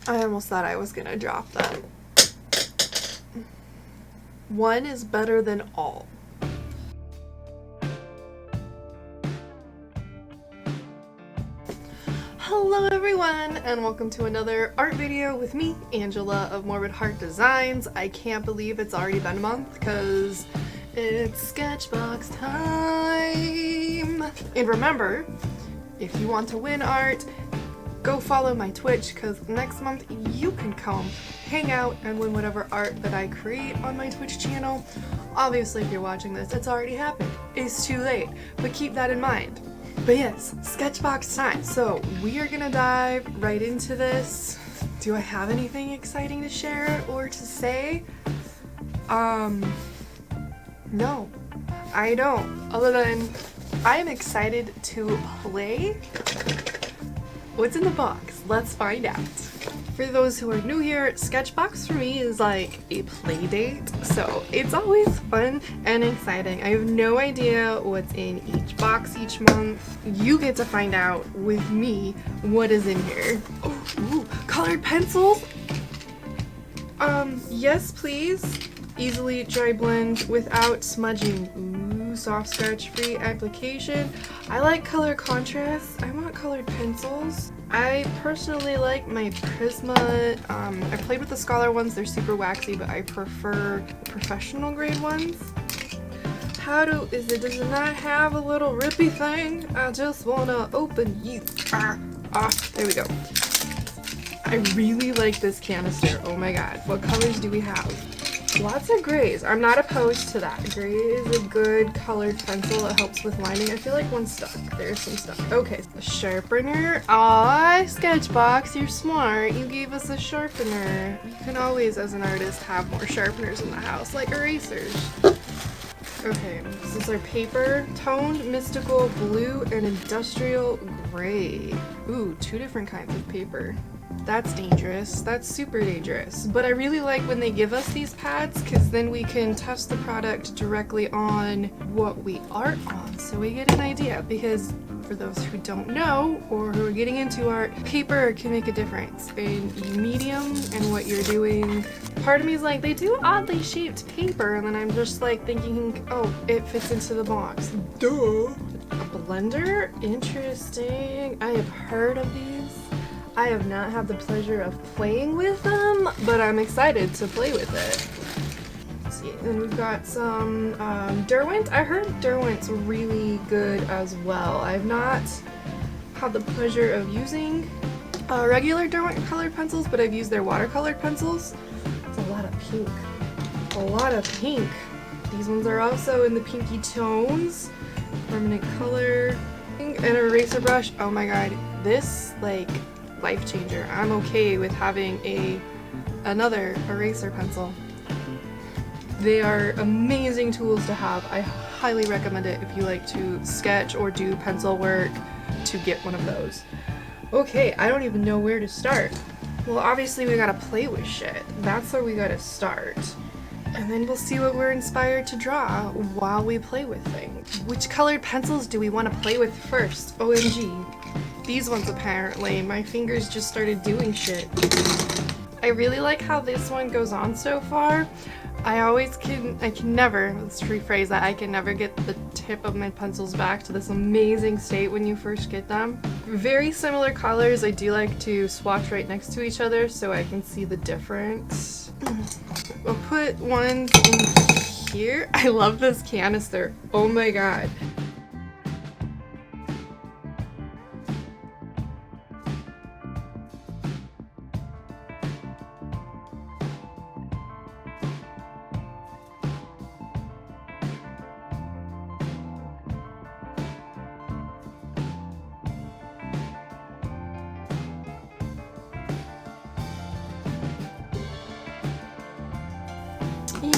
I almost thought I was gonna drop that. One is better than all. Hello everyone, and welcome to another art video with me, Angela of Morbid Heart Designs. I can't believe it's already been a month because it's Sketchbox time! And remember, if you want to win art, go follow my Twitch because next month you can come hang out and win whatever art that I create on my Twitch channel. Obviously, if you're watching this, it's already happened. It's too late, but keep that in mind. But yes, Sketchbox time. So we are gonna dive right into this. Do I have anything exciting to share or to say? No, I don't. Other than I am excited to play. What's in the box? Let's find out. For those who are new here, Sketchbox for me is like a play date, so it's always fun and exciting. I have no idea what's in each box each month. You get to find out with me what is in here. Oh, ooh, colored pencils? Yes please. Easily dry blend without smudging. Ooh, soft scratch free application. I like color contrast. I want colored pencils. I personally like my Prisma. I played with the Scholar ones, they're super waxy, but I prefer professional grade ones. Does it not have a little rippy thing? I just wanna open you. There we go. I really like this canister. Oh my god. What colors do we have? Lots of grays. I'm not opposed to that. Gray is a good colored pencil. It helps with lining. I feel like one's stuck. There's some stuck. Okay, a sharpener. Aw, Sketchbox, you're smart. You gave us a sharpener. You can always, as an artist, have more sharpeners in the house, like erasers. Okay, this is our paper. Toned, mystical, blue, and industrial gray. Ooh, two different kinds of paper. That's dangerous. That's super dangerous. But I really like when they give us these pads because then we can test the product directly on what we art on so we get an idea. Because for those who don't know or who are getting into art, paper can make a difference in medium and what you're doing. Part of me is like, they do oddly shaped paper, and then I'm just like thinking, oh, it fits into the box. Duh! A blender? Interesting. I have heard of these. I have not had the pleasure of playing with them, but I'm excited to play with it. Let's see, and we've got some Derwent. I heard Derwent's really good as well. I've not had the pleasure of using regular Derwent colored pencils, but I've used their watercolored pencils. It's a lot of pink. A lot of pink. These ones are also in the pinky tones. Permanent color. And an eraser brush. Oh my god. This, like, life changer. I'm okay with having another eraser pencil. They are amazing tools to have. I highly recommend it if you like to sketch or do pencil work to get one of those. Okay, I don't even know where to start. Well, obviously we gotta play with shit. That's where we gotta start. And then we'll see what we're inspired to draw while we play with things. Which colored pencils do we want to play with first? OMG. These ones apparently. My fingers just started doing shit. I really like how this one goes on so far. I can never, let's rephrase that, I can never get the tip of my pencils back to this amazing state when you first get them. Very similar colors. I do like to swatch right next to each other so I can see the difference. I'll put one in here. I love this canister. Oh my god.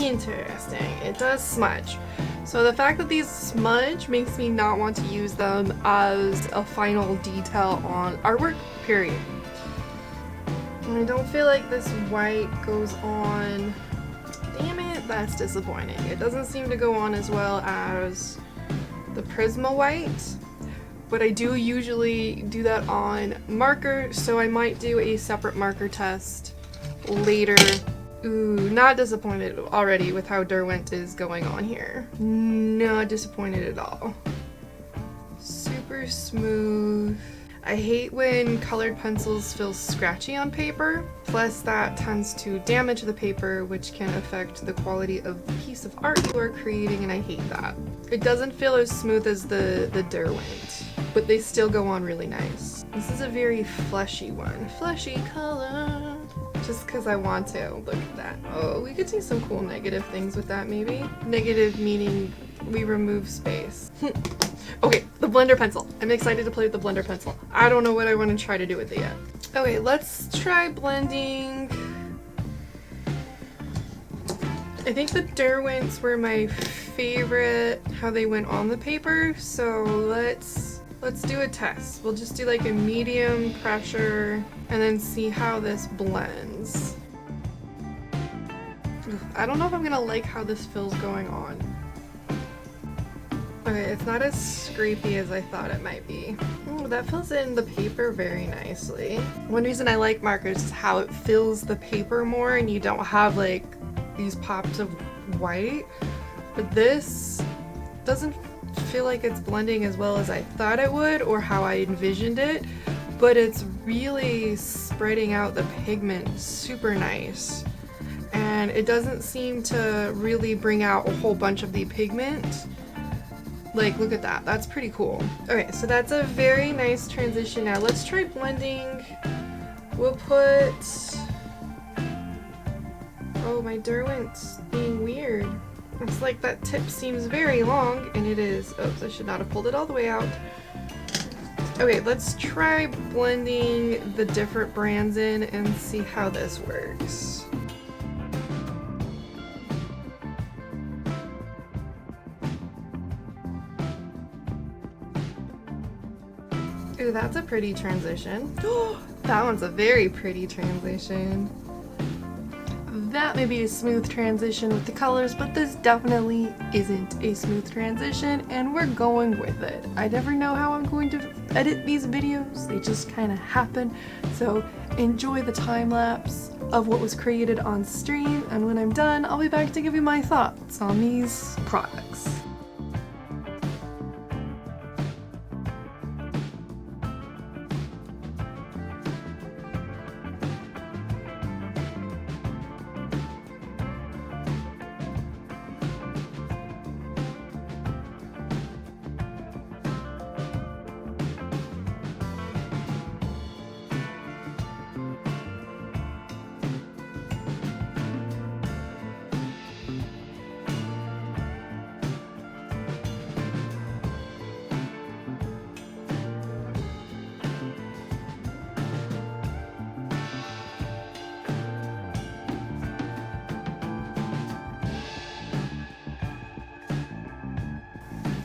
Interesting. It does smudge. So the fact that these smudge makes me not want to use them as a final detail on artwork, period. And I don't feel like this white goes on. Damn it, that's disappointing. It doesn't seem to go on as well as the Prisma white. but I do usually do that on marker, so I might do a separate marker test later. Ooh, not disappointed already with how Derwent is going on here. Not disappointed at all. Super smooth. I hate when colored pencils feel scratchy on paper, plus that tends to damage the paper, which can affect the quality of the piece of art you are creating, and I hate that. It doesn't feel as smooth as the Derwent, but they still go on really nice. This is a very fleshy one. Fleshy color. Just because I want to. Look at that. Oh, we could see some cool negative things with that maybe. Negative meaning we remove space. Okay, the blender pencil. I'm excited to play with the blender pencil. I don't know what I want to try to do with it yet. Okay, let's try blending. I think the Derwents were my favorite, how they went on the paper, so let's do a test. We'll just do like a medium pressure and then see how this blends. I don't know if I'm gonna like how this feels going on. Okay, it's not as scrapey as I thought it might be. Oh, that fills in the paper very nicely. One reason I like markers is how it fills the paper more and you don't have like these pops of white. But this doesn't feel like it's blending as well as I thought it would or how I envisioned it, but it's really spreading out the pigment super nice. And it doesn't seem to really bring out a whole bunch of the pigment. Like, look at that. That's pretty cool. Okay, so that's a very nice transition. Now let's try blending. We'll put... Oh, my Derwent's being weird. It's like that tip seems very long, and it is. Oops, I should not have pulled it all the way out. Okay, let's try blending the different brands in and see how this works. Ooh, that's a pretty transition. That one's a very pretty transition. That may be a smooth transition with the colors, but this definitely isn't a smooth transition, and we're going with it. I never know how I'm going to edit these videos. They just kind of happen. So enjoy the time lapse of what was created on stream, and when I'm done, I'll be back to give you my thoughts on these products.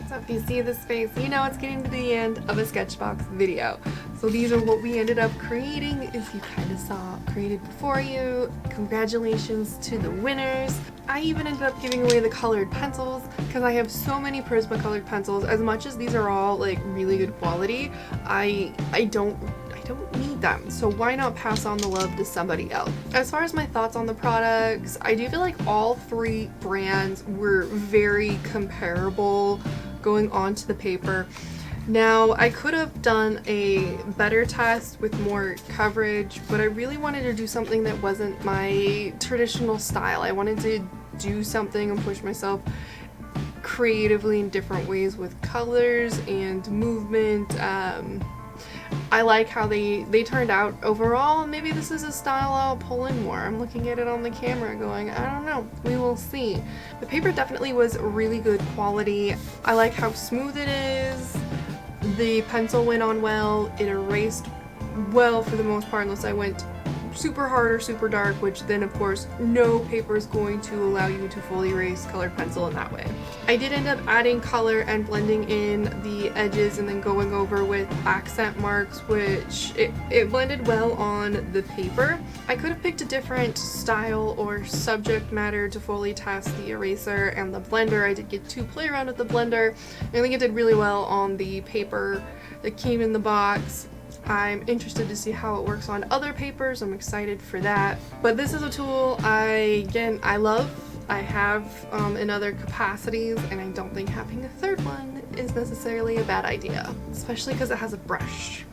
So if you see this face, you know it's getting to the end of a Sketchbox video. So these are what we ended up creating. If you kind of saw created before you, congratulations to the winners. I even ended up giving away the colored pencils because I have so many Prisma colored pencils. As much as these are all like really good quality, I don't need them, so why not pass on the love to somebody else? As far as my thoughts on the products, I do feel like all three brands were very comparable going onto the paper. Now, I could have done a better test with more coverage, but I really wanted to do something that wasn't my traditional style. I wanted to do something and push myself creatively in different ways with colors and movement. I like how they turned out overall. Maybe this is a style I'll pull in more. I'm looking at it on the camera going, I don't know, we will see. The paper definitely was really good quality. I like how smooth it is. The pencil went on well. It erased well for the most part, unless I went super hard or super dark, which then of course no paper is going to allow you to fully erase colored pencil in that way. I did end up adding color and blending in the edges and then going over with accent marks, which it blended well on the paper. I could have picked a different style or subject matter to fully test the eraser and the blender. I did get to play around with the blender. I think it did really well on the paper. that came in the box. I'm interested to see how it works on other papers. I'm excited for that. But this is a tool I love. I have in other capacities, and I don't think having a third one is necessarily a bad idea, especially because it has a brush.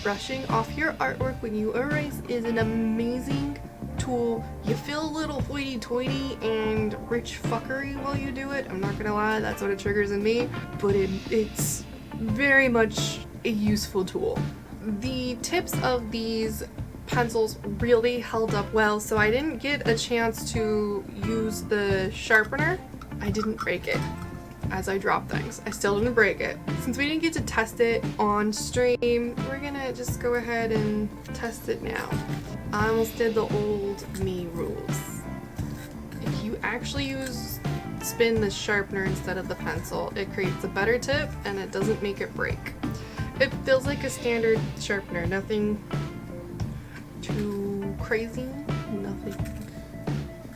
Brushing off your artwork when you erase is an amazing tool. You feel a little hoity-toity and rich fuckery while you do it. I'm not gonna lie, that's what it triggers in me, but it's very much a useful tool. The tips of these pencils really held up well, so I didn't get a chance to use the sharpener. I didn't break it as I dropped things. I still didn't break it. Since we didn't get to test it on stream, we're gonna just go ahead and test it now. I almost did the old me rules. If you actually spin the sharpener instead of the pencil, it creates a better tip and it doesn't make it break. It feels like a standard sharpener, nothing too crazy, nothing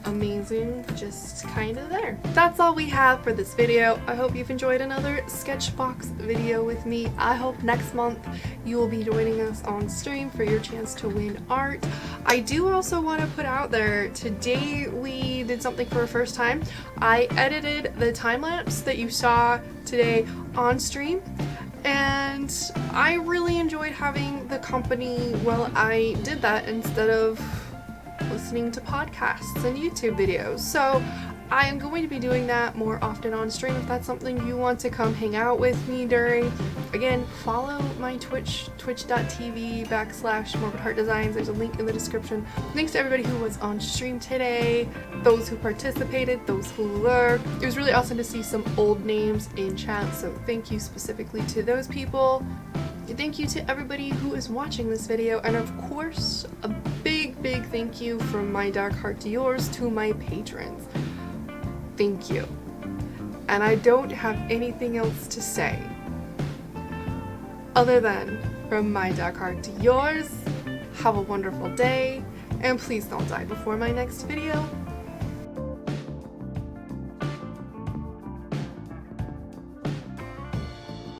amazing, just kind of there. That's all we have for this video. I hope you've enjoyed another Sketchbox video with me. I hope next month you will be joining us on stream for your chance to win art. I do also want to put out there, today we did something for the first time. I edited the time lapse that you saw today on stream, and I really enjoyed having the company while I did that instead of listening to podcasts and YouTube videos. So I am going to be doing that more often on stream. If that's something you want to come hang out with me during, again, follow my Twitch, twitch.tv/Morbid Heart Designs. There's a link in the description. Thanks to everybody who was on stream today, those who participated, those who lurked. It was really awesome to see some old names in chat, so thank you specifically to those people. Thank you to everybody who is watching this video, and of course, a big thank you from my dark heart to yours to my patrons. Thank you. And I don't have anything else to say other than, from my dark heart to yours, have a wonderful day, and please don't die before my next video.